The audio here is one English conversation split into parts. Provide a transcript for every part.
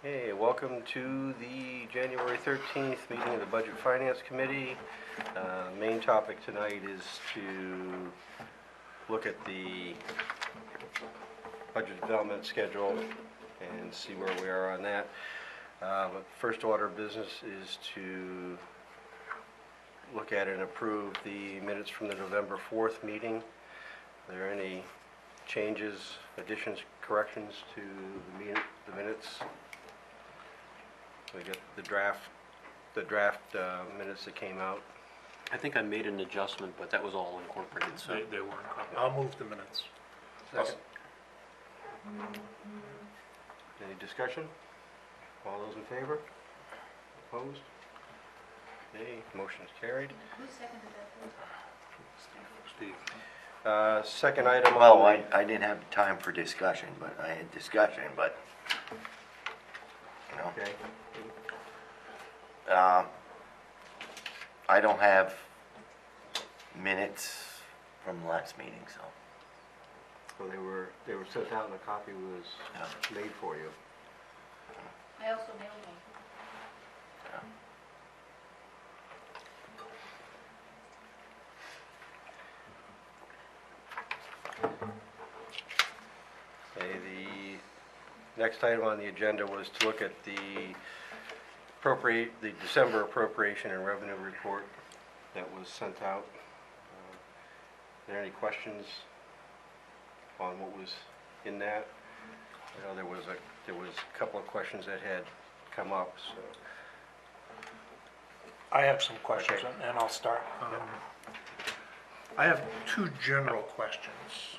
Hey, welcome to the January 13th meeting of the Budget Finance Committee. Main topic tonight is to look at the budget development schedule and see where we are on that. But first order of business is to look at and approve the minutes from the November 4th meeting. Are there any changes, additions, corrections to the minutes? We got the draft minutes that came out. I think I made an adjustment, but that was all incorporated, so. They were incorporated. I'll move the minutes. Second. Any discussion? All those in favor? Opposed? Okay, motion's carried. Who seconded Steve. Second item Well, on I didn't have time for discussion, but I had discussion, but, you know, okay. I don't have minutes from last meeting, so. So they were sent out and a copy was made for you. I also mailed one. Okay, the next item on the agenda was to look at the December appropriation and revenue report that was sent out. Are there any questions on what was in that? I know there was a couple of questions that had come up, so. I have some questions, Okay. and I'll start. I have two general questions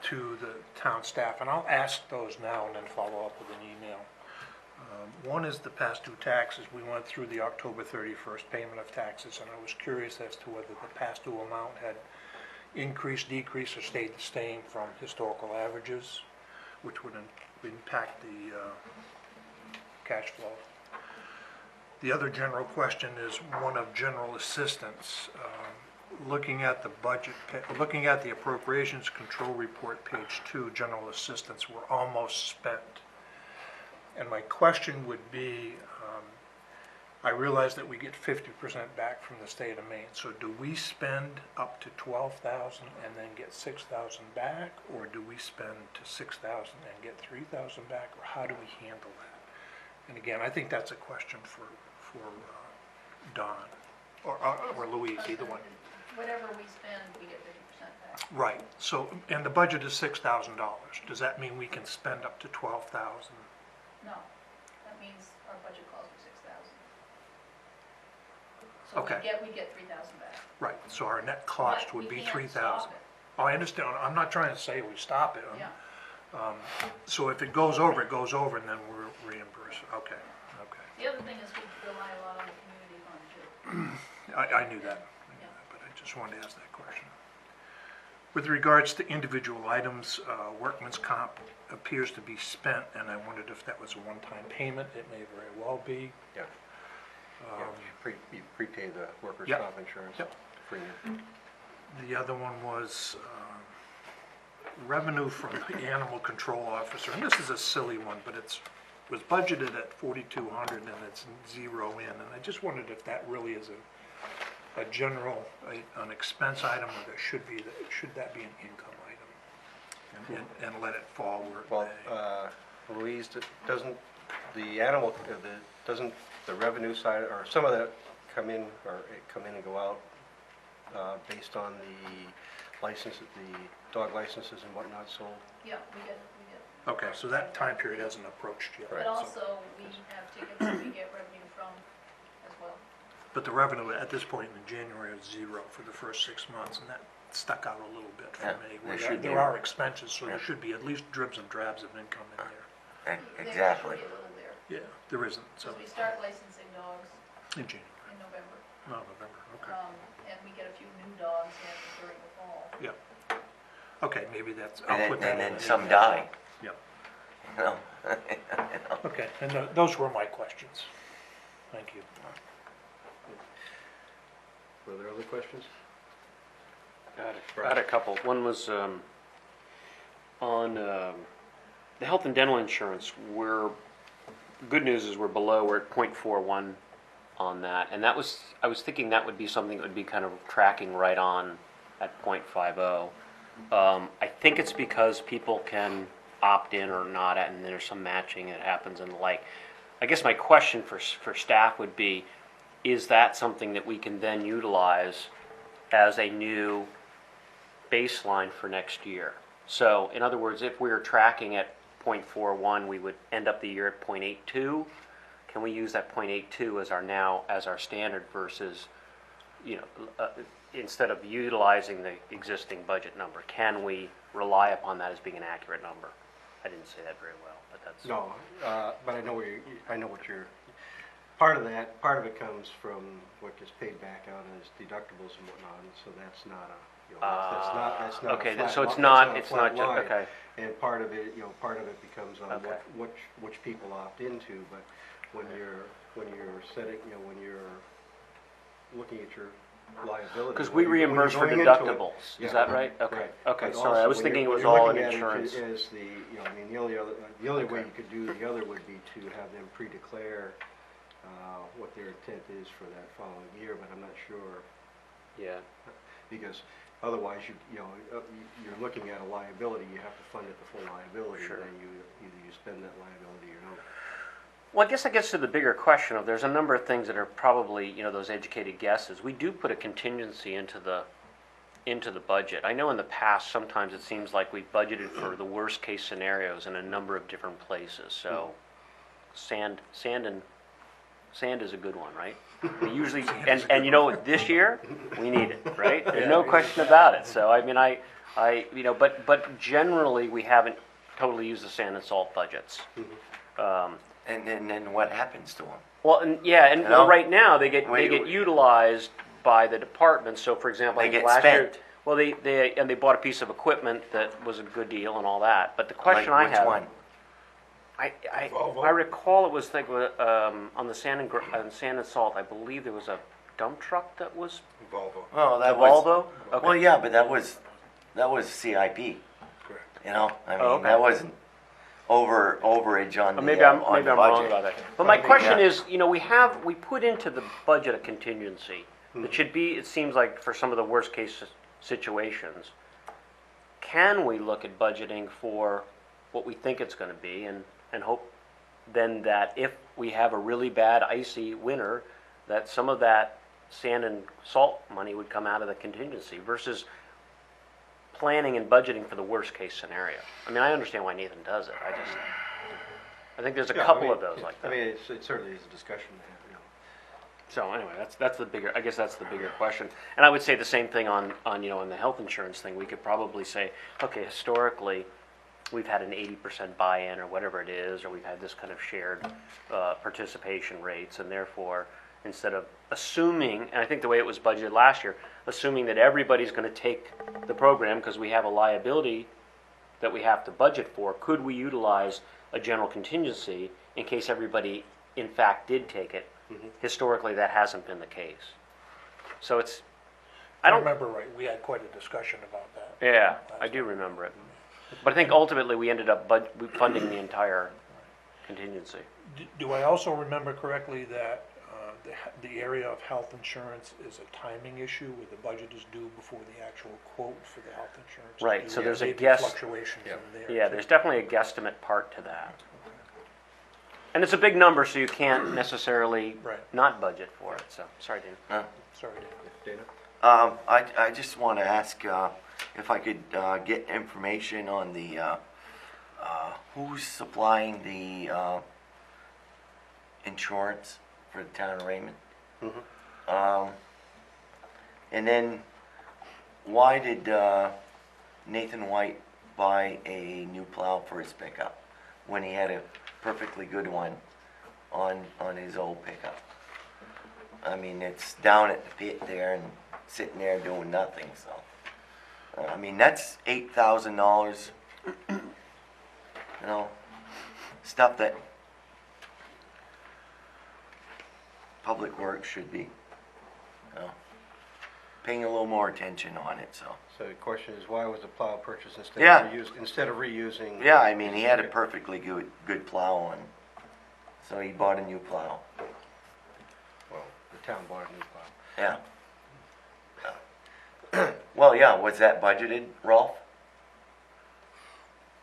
to the town staff, and I'll ask those now and then follow up with an email. One is the past due taxes. We went through the October 31st payment of taxes, and I was curious as to whether the past due amount had increased, decreased, or stayed the same from historical averages, which would impact the cash flow. The other general question is one of general assistance. Looking at the budget, looking at the appropriations control report, page 2, general assistance, we're almost spent. And my question would be, I realize that we get 50% back from the state of Maine, so do we spend up to $12,000 and then get $6,000 back, or do we spend to $6,000 and get $3,000 back, or how do we handle that? And again, I think that's a question for Don, or Louise, either one. Whatever we spend, we get 50% back. Right, so, and the budget is $6,000. Does that mean we can spend up to $12,000? No, that means our budget calls for 6,000. So Okay. we get 3,000 back. Right, so our net cost But would we be can't 3,000. stop it. Oh, I understand, I'm not trying to say we stop it. Yeah, So if it goes over, it goes over, and then we're reimbursed. Okay. the other thing is we rely a lot on the community fund too. I knew that, but I just wanted to ask that question. With regards to individual items, workman's comp appears to be spent, and I wondered if that was a one-time payment. It may very well be. Yeah. You prepay the workers' Yep. comp insurance Yep. premium. The other one was revenue from the animal control officer, and this is a silly one, but was budgeted at 4,200 and it's zero in, and I just wondered if that really is a general, an expense item, or should that be an income item? And let it fall where it Well, may. Louise, doesn't the revenue side, or some of that come in and go out based on the dog licenses and whatnot sold? Yeah, we get. Okay, so that time period hasn't approached yet. But so- also, we have tickets that we get revenue from as well. But the revenue at this point in January is zero for the first 6 months, and that stuck out a little bit for Yeah, me. there should There be. are expenses, so Yeah. there should be at least dribs and drabs of income in there. Exactly. There's usually a little there. Yeah, there isn't, so, Because we start licensing dogs in January, in November. no, November, okay. And we get a few new dogs in during the fall. Yeah. Okay, maybe that's, I'll put And that in. then the some email. die, Yeah, you know? okay, and those were my questions. Thank you. Were there other questions? I had a couple. One was on the health and dental insurance. We're good news is we're below, we're at 0.41 on that. And that was, I was thinking that would be something that would be kind of tracking right on at 0.50. I think it's because people can opt in or not, and there's some matching that happens and the like. I guess my question for staff would be, is that something that we can then utilize as a new baseline for next year? So, in other words, if we're tracking at 0.41, we would end up the year at 0.82. Can we use that 0.82 as our standard versus, instead of utilizing the existing budget number, can we rely upon that as being an accurate number? I didn't say that very well, but that's. No, but I know what you're, part of it comes from what gets paid back out as deductibles and whatnot, and so that's not that's not a okay, flat so it's li- not, that's it's a not flat just, line. okay. And part of it becomes on Okay. which people opt into, but when you're setting, when you're looking at your liability. Because we when you're reimburse for going into it, deductibles, yeah, is that right? Okay, right. okay, But sorry, I also was when thinking it you're- was when you're all looking in at it insurance. As the only way you could do the other would be to have them pre-declare what their intent is for that following year, but I'm not sure, Yeah, because otherwise you're looking at a liability, you have to fund it the full liability, Sure. and then either you spend that liability or don't. well, I guess that gets to the bigger question of, there's a number of things that are probably, those educated guesses. We do put a contingency into the budget. I know in the past, sometimes it seems like we budgeted for the worst case scenarios in a number of different places, so sand is a good one, right? We usually, and this year, we need it, right? There's no question about it, so I mean, but generally, we haven't totally used the sand and salt budgets. And then what happens to them? Well, and know? right now, they get Wait, utilized by the department, so for example, I They think get last year. spent. Well, they bought a piece of equipment that was a good deal and all that, but the question Like, I have. which one? Volvo? I recall it was on the sand and salt. I believe there was a dump truck that was Volvo. Oh, the that was. Volvo. Okay. Well, yeah, but that was CIP. Correct. I mean, okay. that wasn't overage on the Maybe I'm on the wrong budget. about that. But my question yeah. is, we put into the budget a contingency. It should be. It seems like for some of the worst case situations, can we look at budgeting for what we think it's going to be, and hope then that if we have a really bad icy winter, that some of that sand and salt money would come out of the contingency versus planning and budgeting for the worst case scenario. I mean, I understand why Nathan does it. I think there's a Yeah, couple of those like that. I mean, it certainly is a discussion to have, So anyway, that's the bigger. I guess that's the bigger question. And I would say the same thing on the health insurance thing. We could probably say, okay, historically, we've had an 80% buy-in or whatever it is, or we've had this kind of shared participation rates, and therefore, instead of assuming, and I think the way it was budgeted last year, assuming that everybody's going to take the program because we have a liability that we have to budget for, could we utilize a general contingency in case everybody in fact did take it? Historically, that hasn't been the case. So it's, I don't, remember right, we had quite a discussion about that. yeah, I do remember it. But I think ultimately we ended up funding the entire contingency. Do I also remember correctly that the area of health insurance is a timing issue, where the budget is due before the actual quote for the health insurance? is Right, due? so there's a Maybe guess- fluctuations in there. Yeah, too. there's definitely a guesstimate part to that. And it's a big number, so you can't necessarily Right. not budget for it, so, sorry, Dan. Sorry, Dave. Dana? I just want to ask if I could get information on the who's supplying the insurance for the town of Raymond. And then why did Nathan White buy a new plow for his pickup when he had a perfectly good one on his old pickup? I mean, it's down at the pit there and sitting there doing nothing, so. I mean, that's $8,000, stuff that Public Works should be, paying a little more attention on it, so. So the question is, why was the plow purchased Yeah. instead of reusing? Yeah, I mean, he had a perfectly good plow on, So he bought a new plow. Well, the town bought a new plow. Yeah. Well, yeah, was that budgeted, Rolf?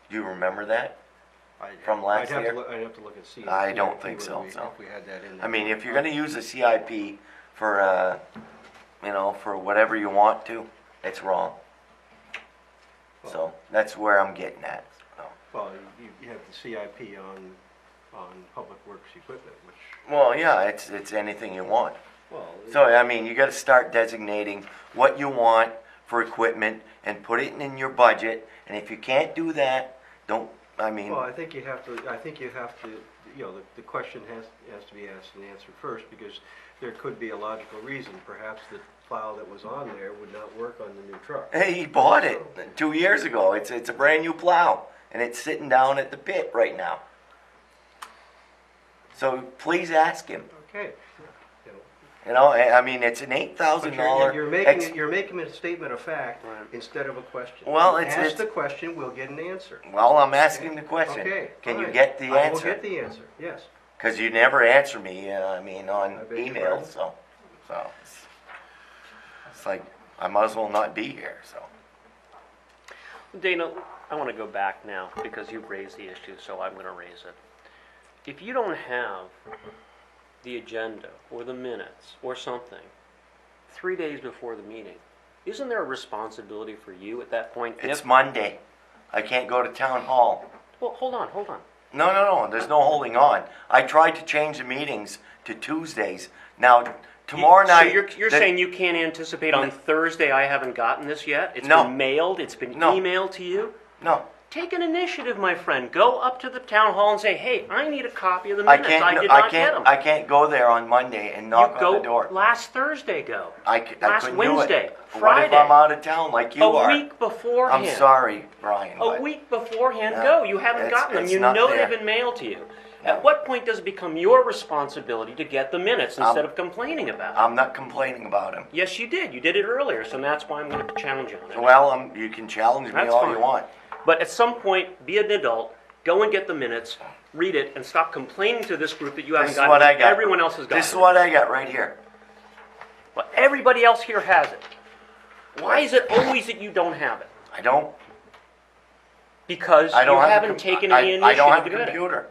Do you remember that? From last year? I'd have to look and see. I don't think so, If so. we had that in there. I mean, if you're gonna use a CIP for, for whatever you want to, it's wrong. So, that's where I'm getting at, so. Well, you have the CIP on public works equipment, which, Well, yeah, it's anything you want. well, So, I mean, you gotta start designating what you want for equipment and put it in your budget, and if you can't do that, don't, I mean, well, I think you have to, the question has to be asked and answered first, because there could be a logical reason. Perhaps the plow that was on there would not work on the new truck. hey, he bought it 2 years ago. It's a brand new plow, and it's sitting down at the pit right now. So please ask him. Okay. I mean, it's an $8,000. But you're making a statement of fact instead of a question. Well, You it's- ask it's- the question, we'll get an answer. Well, I'm asking the question. Okay. Can you fine. get the I will answer? get the answer, yes. Because you never answer me, on I beg your email, pardon? so it's like, I might as well not be here, so. Dana, I want to go back now because you've raised the issue, so I'm going to raise it. If you don't have the agenda or the minutes or something 3 days before the meeting, isn't there a responsibility for you at that point? It's Monday. I can't go to town hall. Well, hold on. No, there's no holding on. I tried to change the meetings to Tuesdays. Now, tomorrow night. So you're saying you can't anticipate on Thursday, I haven't gotten this yet? It's No. been mailed, it's been No. emailed to you? No, Take an initiative, my friend. Go up to the town hall and say, hey, I need a copy of the I minutes. can't. I did not get them. I can't go there on Monday and knock on the door. Last Thursday, go. I last couldn't Wednesday, do it. What if Friday. I'm out of town like you A are? week beforehand. I'm sorry, Brian. A but week beforehand, Yeah, go. You haven't it's- gotten them. it's You not know there. they've been mailed to you. Yeah. At what point does it become your responsibility to get the minutes instead of complaining about it? I'm not complaining about him. Yes, you did. You did it earlier, so that's why I'm going to challenge you on it. Well, you can challenge me That's all fine. you want. But at some point, be an adult, go and get the minutes, read it, and stop complaining to this group that you haven't This is gotten. what I it. got. Everyone else has gotten This is it. what I got right here. Well, everybody else here has it. Why is it always that you don't have it? I don't. Because I don't you have. haven't taken any initiative I don't have to a get it. computer.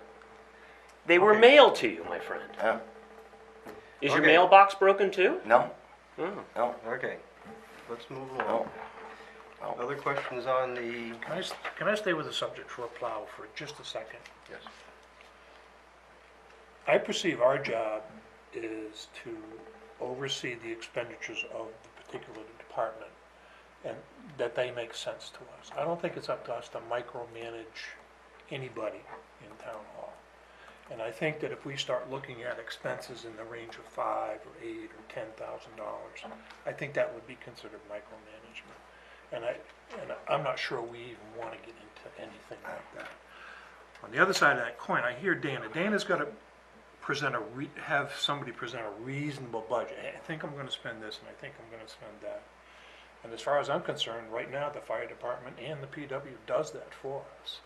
They were Okay. mailed to you, my friend. Yeah. Is your Okay. mailbox broken too? No. Oh. No. Okay, let's move No. along. No. Other questions on the, Can I stay with the subject for a plow for just a second? yes, I perceive our job is to oversee the expenditures of the particular department and that they make sense to us. I don't think it's up to us to micromanage anybody in town hall. And I think that if we start looking at expenses in the range of $5 or $8 or $10,000, I think that would be considered micromanagement. And I'm not sure we even want to get into anything like that. On the other side of that coin, I hear Dana. Dana's got to have somebody present a reasonable budget. Hey, I think I'm going to spend this, and I think I'm going to spend that. And as far as I'm concerned, right now, the fire department and the PW does that for us.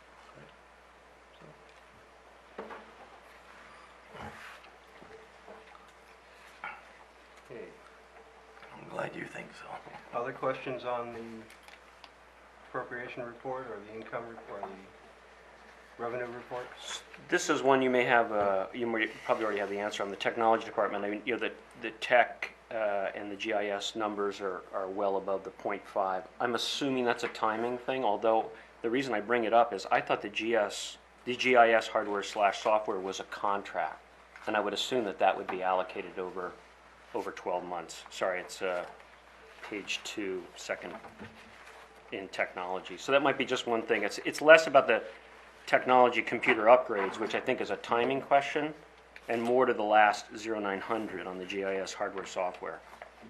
okay. I'm glad you think so. Other questions on the appropriation report or the income report, or the revenue report? This is one you may have, probably already have the answer on the technology department. I mean, the tech and the GIS numbers are well above the 0.5. I'm assuming that's a timing thing, although the reason I bring it up is I thought the GIS hardware / software was a contract, and I would assume that would be allocated over 12 months. Sorry, it's page 2, second in technology. So that might be just one thing. It's less about the technology computer upgrades, which I think is a timing question, and more to the last 0900 on the GIS hardware software.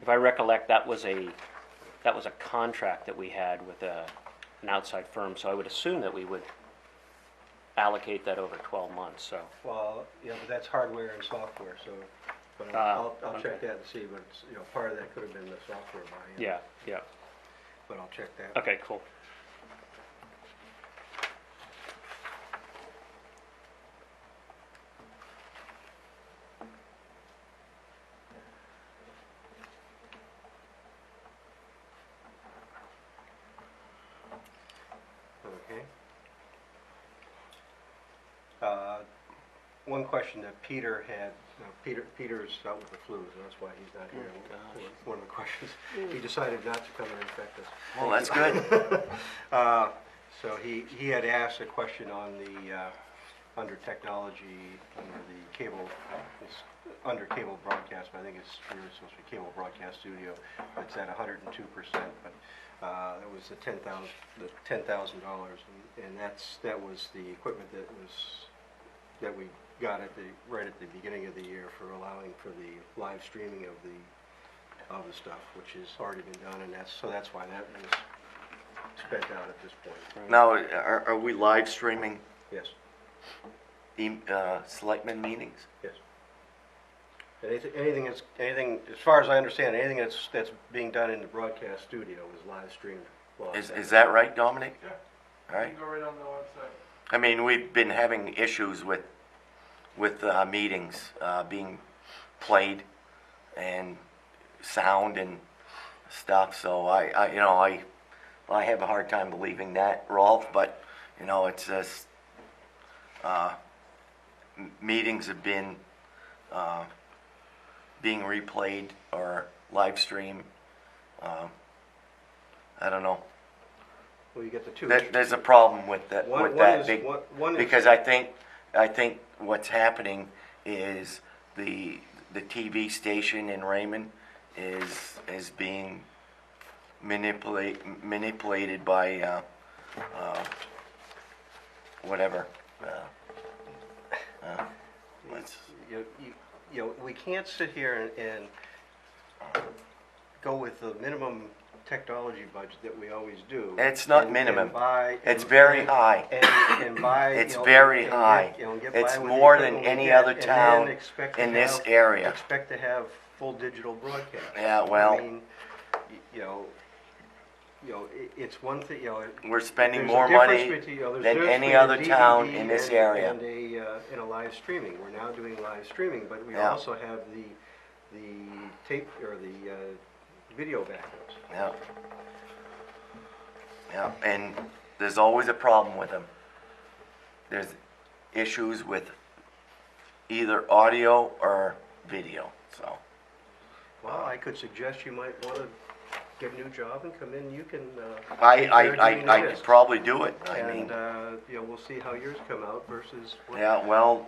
If I recollect, that was a contract that we had with an outside firm, so I would assume that we would allocate that over 12 months. So Well, yeah, but that's hardware and software, so, but Ah, I'll okay. check that and see, but it's, part of that could have been the software buy-in. yeah, But I'll check that. okay, cool. one question that Peter had, Peter's out with the flu, so that's why he's not here. One of the questions, he decided not to come and infect us. Well, that's good. So he had asked a question on the, under technology, under the cable, it's under cable broadcast, but I think it's really supposed to be cable broadcast studio. It's at 102%, but that was the $10,000, and that was the equipment that we got right at the beginning of the year for allowing for the live streaming of the stuff, which has already been done, and that's why that was spent out at this point. Now, are we live streaming Yes, selectmen meetings? yes. Anything, as far as I understand, anything that's being done in the broadcast studio is live streamed. Well, Is that right, Dominic? Yeah. All right. You can go right on the website. I mean, we've been having issues with meetings being played and sound and stuff, so I have a hard time believing that, Rolf, but, it's just, meetings have been, being replayed or live streamed. I don't know. Well, you get the two. There's a problem with that, One that is- big, one is- because I think what's happening is the TV station in Raymond is being manipulated by whatever. Let's- We can't sit here and go with the minimum technology budget that we always do. It's not and minimum. buy- It's and- very high. And buy. It's you know, very and high. get- and get It's by with the more than equipment we any get, other and then town expect to in this have- area. Expect to have full digital broadcast. Yeah, well- I mean, it's one thing, We're spending there's a more difference money between, there's than difference any between a other town DVD in this and- area. And a live streaming. We're now doing live streaming, but we Yeah. also have the tape or the video backups. Yeah. Yeah, and there's always a problem with them. There's issues with either audio or video, so. Well, I could suggest you might want to get a new job and come in, you can. I could probably do it, I mean, And, we'll see how yours come out versus what. yeah, well,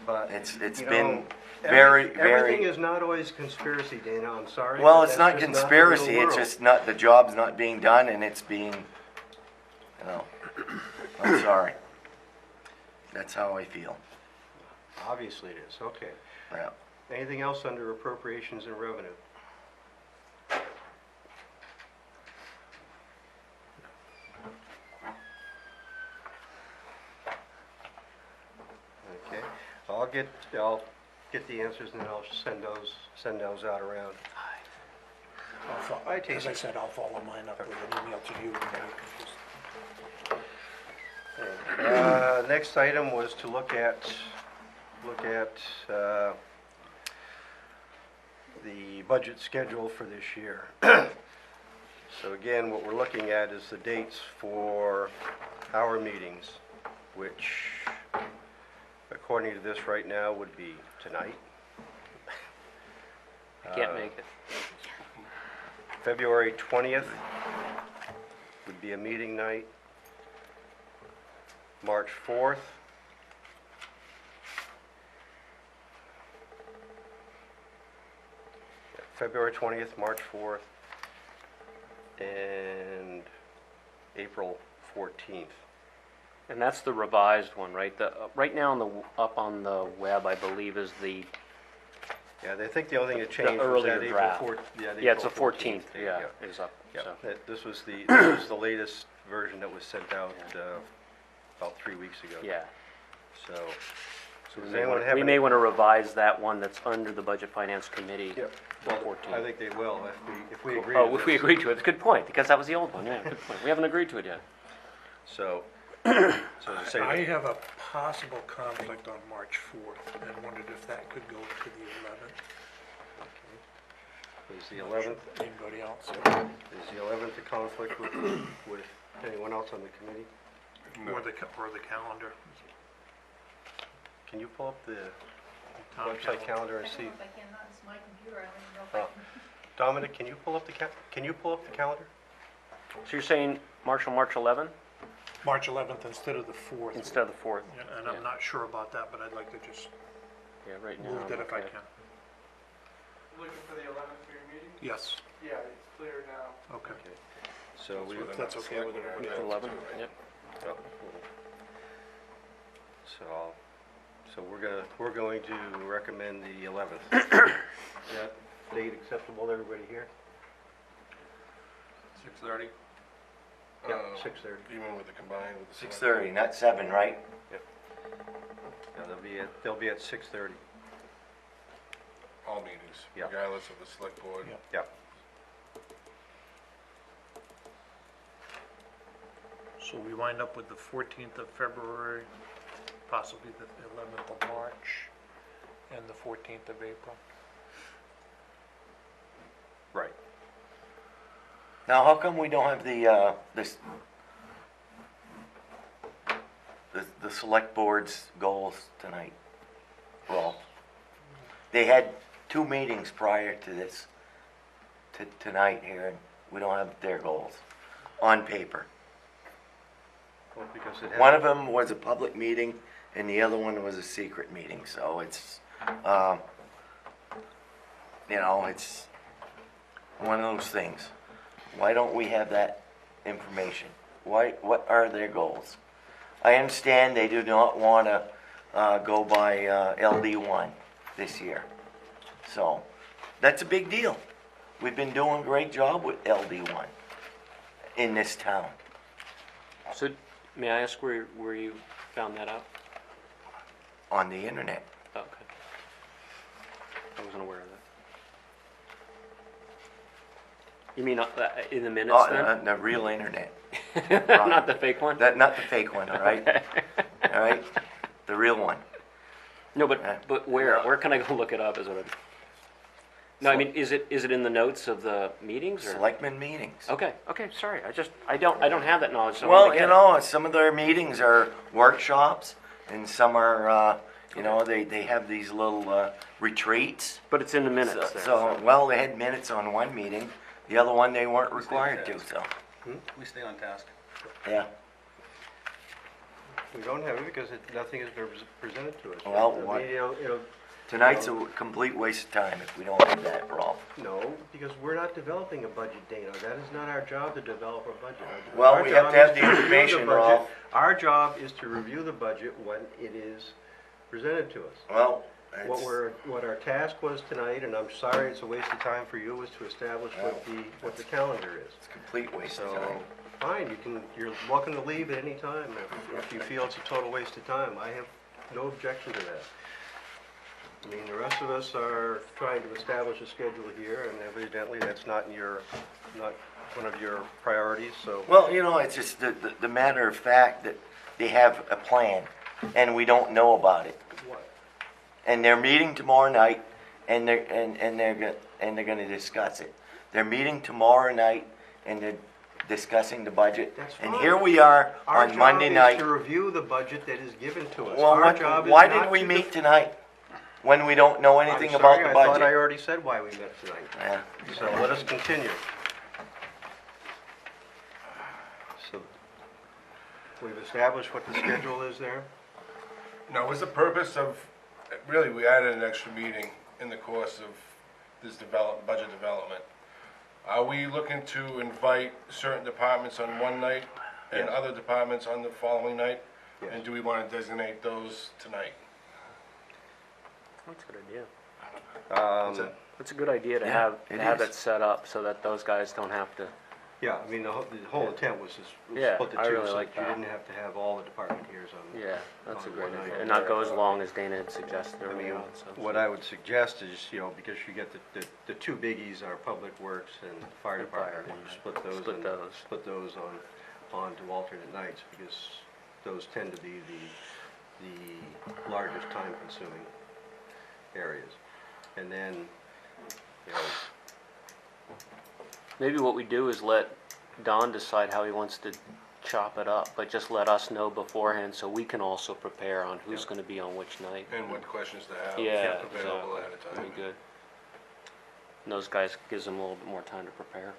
But, it's you been know, very, Everything very, is not always conspiracy, Dana, I'm sorry. well, but it's that's not just the real conspiracy, it's world. just not, the job's not being done and it's being, I'm sorry. That's how I feel, Obviously it is, okay. yeah. Anything else under appropriations and revenue? Okay, I'll get the answers and then I'll send those out around. As I said, I'll follow mine up with an email to you, and then you can just Next item was to look at the budget schedule for this year. So again, what we're looking at is the dates for our meetings, which according to this right now would be tonight. I can't make it. February 20th would be a meeting night. March 4th. February 20th, March 4th, and April 14th. And that's the revised one, right? Right now up on the web, I believe, is the Yeah, I think the only thing that changed was earlier that April draft. 4th. Yeah, it's the April 14th, yeah, is up, Yeah, so. this was the latest version that was sent out about 3 weeks ago. Yeah. So So does anyone have we any- may want to revise that one that's under the Budget Finance Committee. Yep. The Well, 14th. I think they will if we agree. Oh, to if we this. agree to it, it's a good point, because that was the old one, yeah, good point. We haven't agreed to it yet. So, to say I that- have a possible conflict on March 4th and wondered if that could go to the 11th. is the 11th, Anybody else? is the 11th a conflict with anyone else on the committee? Or the calendar. can you pull up the Town website calendar I and don't see? know if I can, not, it's my computer, I don't even know if I Oh. can. Dominic, can you pull up the calendar? So you're saying March 11 March 11th instead of the 4th. instead of the 4th? And Yeah. I'm not sure about that, but I'd like to just Yeah, right now. move that if I okay. can. Looking for the 11th for your meeting? Yes, Yeah, it's clear now. okay. So we, If that's okay with everybody With else. 11, yep. so we're going to recommend the 11th. Is that date acceptable to everybody here? 6:30? Yeah, 6:30. Even with the combined with the. 6:30, not 7, right? Yeah, they'll be at 6:30. All meetings, Yeah. regardless of the select board. Yeah. Yeah. So we wind up with the 14th of February, possibly the 11th of March, and the 14th of April. Right. Now, how come we don't have the select board's goals tonight, Rolf? They had 2 meetings prior to this, to tonight here, and we don't have their goals on paper. Well, because it One of them was a public meeting, and the other one was a secret meeting, so it's, it's one of those things. Why don't we have that information? What are their goals? I understand they do not want to go by LD1 this year. So, that's a big deal. We've been doing a great job with LD1 in this town. So may I ask where you found that out? On the internet. Oh, okay. I wasn't aware of that. You mean in the minutes Oh, then? the real internet. Not the fake one? Not the fake one, all right? All right? The real one. No, Yeah. but where? Where can I go look it up? Is what I'm... No, I mean, is it in the notes of the meetings or? Selectmen meetings. Okay, sorry. I don't have that knowledge. So I Well, wanna you get it. know, some of their meetings are workshops, and some are, they have these little retreats. But it's in the minutes there. So, well, they had minutes on one meeting, the other one they weren't required to, so, We stay on task. yeah. We don't have it because nothing has been presented to us. Well, I mean, what- it'll- Tonight's a complete waste of time if we don't have that, Rolf. No, because we're not developing a budget, Dana. That is not our job to develop a budget. Well, Our we have job to have is the review information, budget. Rolf. Our job is to review the budget when it is presented to us. Well, What our task was tonight, and I'm sorry it's a waste of time for you, was to establish what the calendar is. it's a complete waste of So, time. fine, you're welcome to leave at any time if you feel it's a total waste of time. I have no objection to that. I mean, the rest of us are trying to establish a schedule here, and evidently that's not one of your priorities, so. Well, it's just the matter of fact that they have a plan, and we don't know about it. What? And they're meeting tomorrow night, and they're gonna discuss it. They're meeting tomorrow night, and they're discussing the budget. That's And fine. here we are Our on Monday job night. is to review the budget that is given to us. Well, Our job is why not did we to meet tonight when we don't know anything I'm about sorry, the I thought I budget? already said why we met tonight. Yeah. So let us continue. So, we've established what the schedule is there. Now, was the purpose of, really, we added an extra meeting in the course of this budget development. Are we looking to invite certain departments on one night and Yes. other departments on the following night? Yes. And do we want to designate those tonight? That's a good idea. It's It's a good idea to Yeah, have it have is. it set up so that those guys don't have to. Yeah, I mean, the whole intent was to Yeah, split the I two, really so like that you that. didn't have to have all the department hears on. Yeah, that's a on great one idea, night. and not go as long as Dana had suggested I early mean, on. So. what I would suggest is, because you get the two biggies are Public Works and Fire And fire, Department, and you right. split those. Split and those. Split those onto alternate nights, because those tend to be the largest time-consuming areas. And then, Maybe what we do is let Don decide how he wants to chop it up, but just let us know beforehand so we can also prepare on who's gonna be on which night. And what questions to have Yeah, available exactly. ahead of time. That'd be good. And those guys gives them a little bit more time to prepare.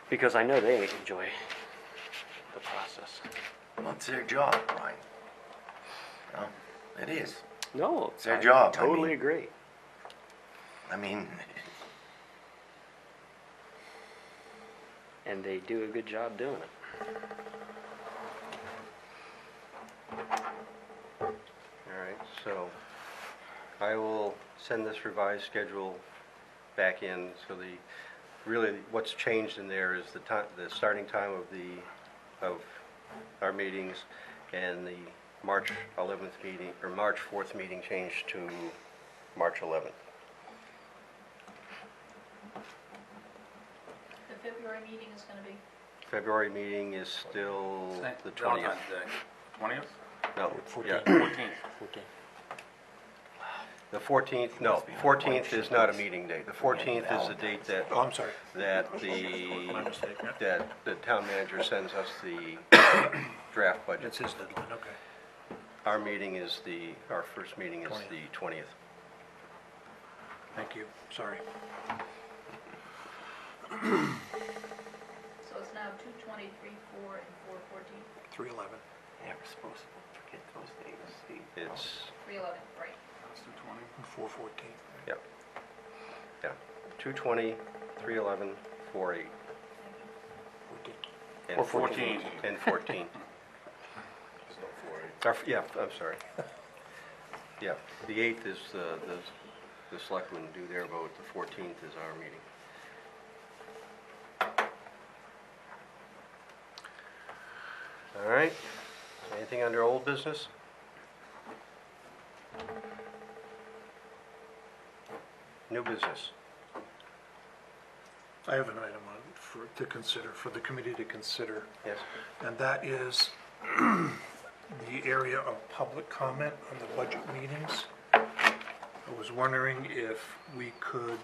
Because I know they enjoy the process. Well, it's their job, Brian. You know, it is. No, It's their I job, I Totally mean. agree. I mean, And they do a good job doing it. All right, so I will send this revised schedule back in, so really, what's changed in there is the starting time of our meetings, and the March 11th meeting, or March 4th meeting changed to March 11th. The February meeting is gonna be, February meeting is still the 20th. Valentine's Day. 20th? No, yeah, 14th. the 14th, no, 14th is not a meeting date. The 14th is the date Oh, I'm sorry. that My mistake, yeah. that the town manager sends us the draft budget. That's his deadline, okay. Our meeting is our first meeting is the 20th. Thank you, sorry. so it's now 2/20, 3/4, and 4/14, 3/11. never supposed to forget those days, Steve. It's, 3/11, right. Let's do 20. 4/14. yeah, yeah, 2/20, 3/11, 4/8, 14. and Or 14. And 14. There's no 4-8. Yeah, I'm sorry. Yeah, the 8th is the selectmen do their vote, the 14th is our meeting. All right, anything under old business? New business? I have an item to consider, for the committee to consider, Yes? and that is the area of public comment on the budget meetings. I was wondering if we could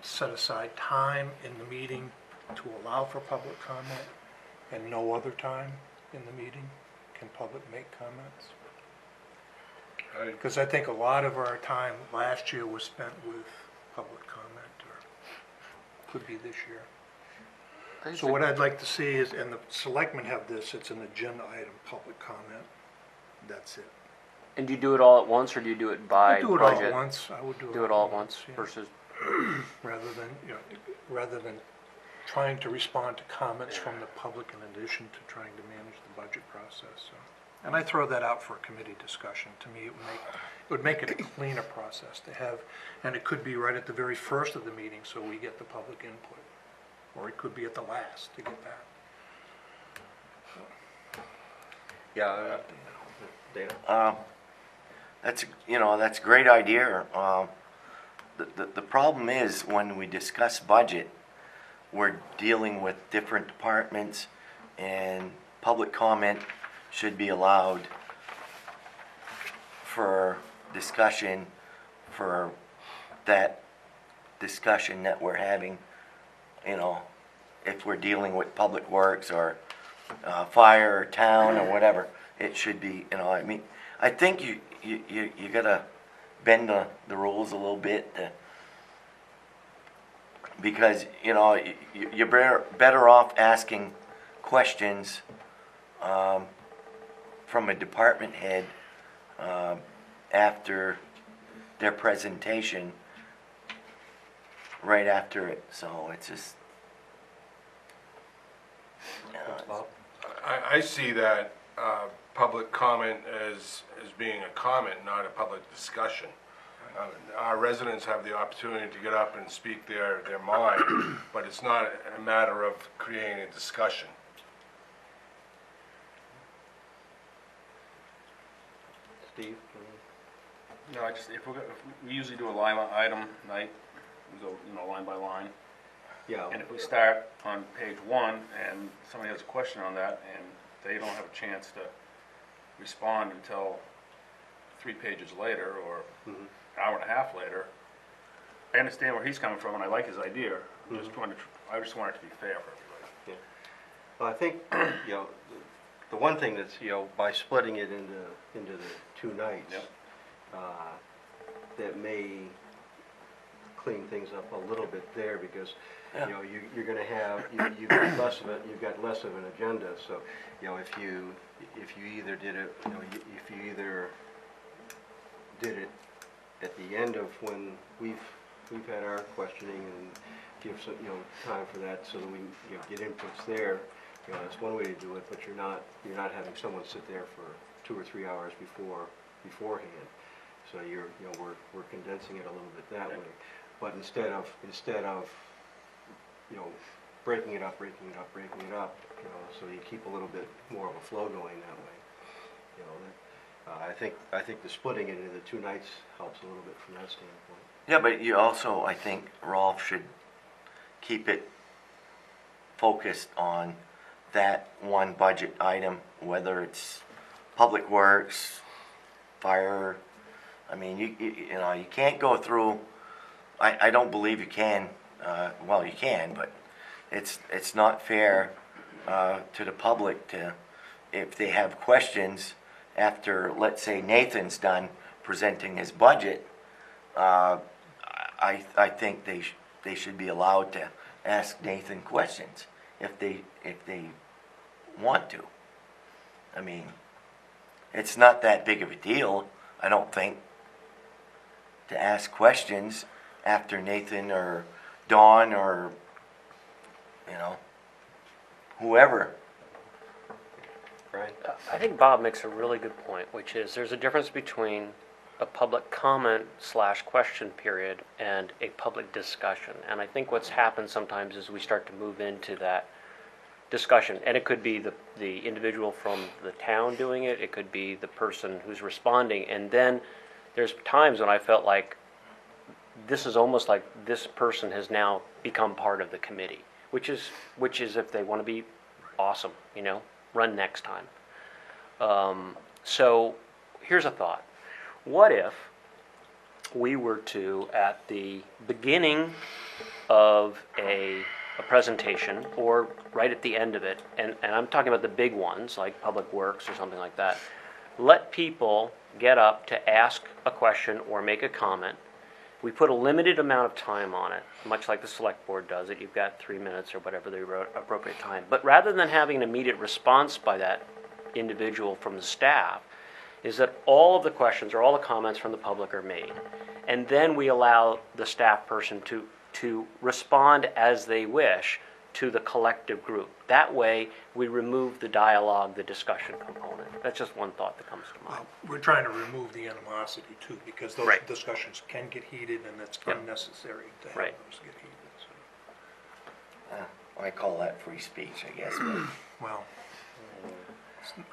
set aside time in the meeting to allow for public comment, and no other time in the meeting can public make comments. Because I think a lot of our time last year was spent with public comment, or could be this year. So what I'd like to see is, and the selectmen have this, it's an agenda item, public comment. That's it. And do you do it all at once, or do you do it by I do it all budget? at once, I would do it. Do it all at once yeah. versus, Rather than trying to respond to comments from the public in addition to trying to manage the budget process, so. And I throw that out for a committee discussion. To me, it would make it a cleaner process to have, and it could be right at the very first of the meeting, so we get the public input. Or it could be at the last to get that. Yeah, Dana? That's a great idea. The problem is, when we discuss budget, we're dealing with different departments, and public comment should be allowed for discussion, for that discussion that we're having, if we're dealing with public works or fire or town or whatever, it should be, I think you gotta bend the rules a little bit because, you're better off asking questions from a department head after their presentation, right after it, so it's just, I see that public comment as being a comment, not a public discussion. Our residents have the opportunity to get up and speak their mind, but it's not a matter of creating a discussion. Steve? No, if we usually do a line item night, we go, line by line. Yeah. And if we start on page 1 and somebody has a question on that and they don't have a chance to respond until 3 pages later or an hour and a half later, I understand where he's coming from and I like his idea. I just want it to be fair for everybody. Well, I think, you know, the one thing that's, you know, by splitting it into the two nights, Yep. that may clean things up a little bit there, because, you know, you're gonna have, you've got less of it, you've got less of an agenda, so, you know, if you either did it, you know, if you either did it at the end of when we've had our questioning and give some, you know, time for that so that we, you know, get inputs there, you know, that's one way to do it, but you're not having someone sit there for 2 or 3 hours beforehand. So you know, we're condensing it a little bit that way. But instead of, you know, breaking it up, you know, so you keep a little bit more of a flow going that way. You know, I think the splitting it into the two nights helps a little bit from that standpoint. Yeah, but you also, I think Rolf should keep it focused on that one budget item, whether it's Public Works, Fire. I mean, you know, you can't go through, I don't believe you can, well, you can, but it's not fair to the public to, if they have questions after, let's say, Nathan's done presenting his budget, I think they should be allowed to ask Nathan questions if they want to. I mean, it's not that big of a deal, I don't think, to ask questions after Nathan or Dawn or, you know, whoever. Brian? I think Bob makes a really good point, which is there's a difference between a public comment / question period and a public discussion. And I think what's happened sometimes is we start to move into that discussion. And it could be the individual from the town doing it. It could be the person who's responding. And then there's times when I felt like this is almost like this person has now become part of the committee, which is if they want to be awesome, you know, run next time. So here's a thought. What if we were to, at the beginning of a presentation, or right at the end of it, and I'm talking about the big ones, like Public Works or something like that, let people get up to ask a question or make a comment. We put a limited amount of time on it, much like the select board does it. You've got 3 minutes or whatever the appropriate time. But rather than having an immediate response by that individual from the staff, is that all of the questions or all the comments from the public are made. And then we allow the staff person to respond as they wish to the collective group. That way, we remove the dialogue, the discussion component. That's just one thought that comes to mind. We're trying to remove the animosity too, because those Right. discussions can get heated and it's Yep. unnecessary to have Right. those get heated. So, I call that free speech, I guess. But well,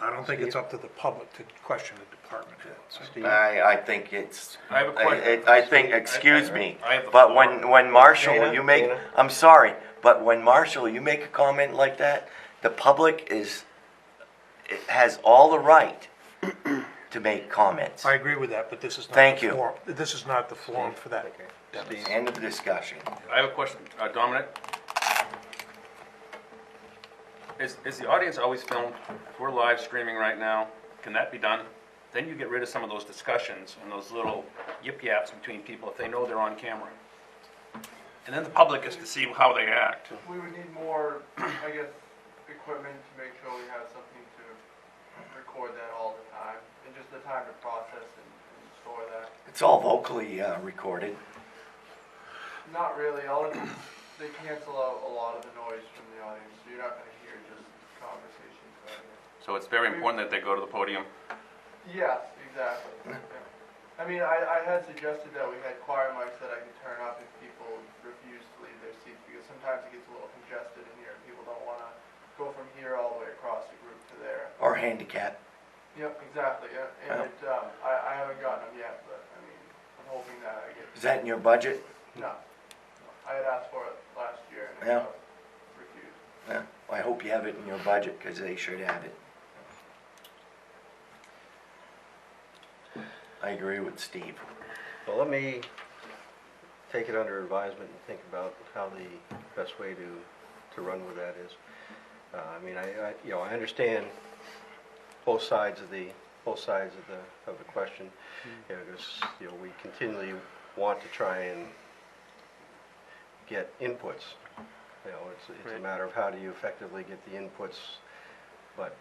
I don't think it's up to the public to question the department head. So. Steve? I think it's. I have a question. I think, excuse me, I have the but floor. when Marshall, Dana, you make, Dana? I'm sorry, but when Marshall, you make a comment like that, the public it has all the right to make comments. I agree with that, but this is not. Thank the you. forum. This is not the forum for that. Steve? End of discussion. I have a question, Dominic. Is the audience always filmed? If we're live streaming right now, can that be done? Then you get rid of some of those discussions and those little yip-yaps between people if they know they're on camera. And then the public gets to see how they act. We would need more, I guess, equipment to make sure we have something to record that all the time, and just the time to process and store that. It's all vocally recorded. Not really, they cancel out a lot of the noise from the audience, so you're not gonna hear just conversations right here. So it's very important that they go to the podium. Yes, exactly. Yeah. I mean, I had suggested that we had choir mics that I could turn up if people refuse to leave their seats, because sometimes it gets a little congested in here, and people don't wanna go from here all the way across the group to there. Or handicap. Yep, exactly, yeah, and I haven't gotten them yet, but, I mean, I'm hoping that I get, Is that in your budget? no. I had asked for it last year and Yeah. I got refused. Yeah, I hope you have it in your budget, because they should have it. I agree with Steve. Well, let me take it under advisement and think about how the best way to run with that is. I mean, you know, I understand both sides of the question. You know, because, you know, we continually want to try and get inputs. You know, it's Right. a matter of how do you effectively get the inputs, but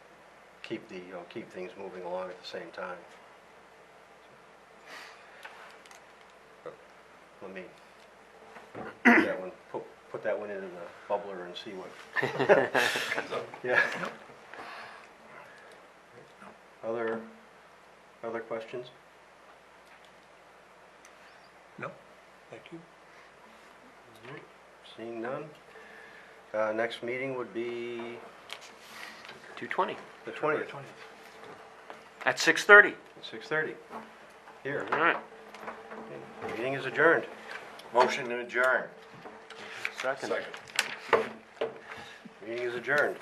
keep things moving along at the same time. Let me put that one into the bubbler and see what. Yeah. Other questions? No? Thank you. Seeing none. Next meeting would be 2:20 the 20th, at 6:30. at 6:30. Here. All right. Meeting is adjourned. Motion to adjourn. Second. Second. Meeting is adjourned.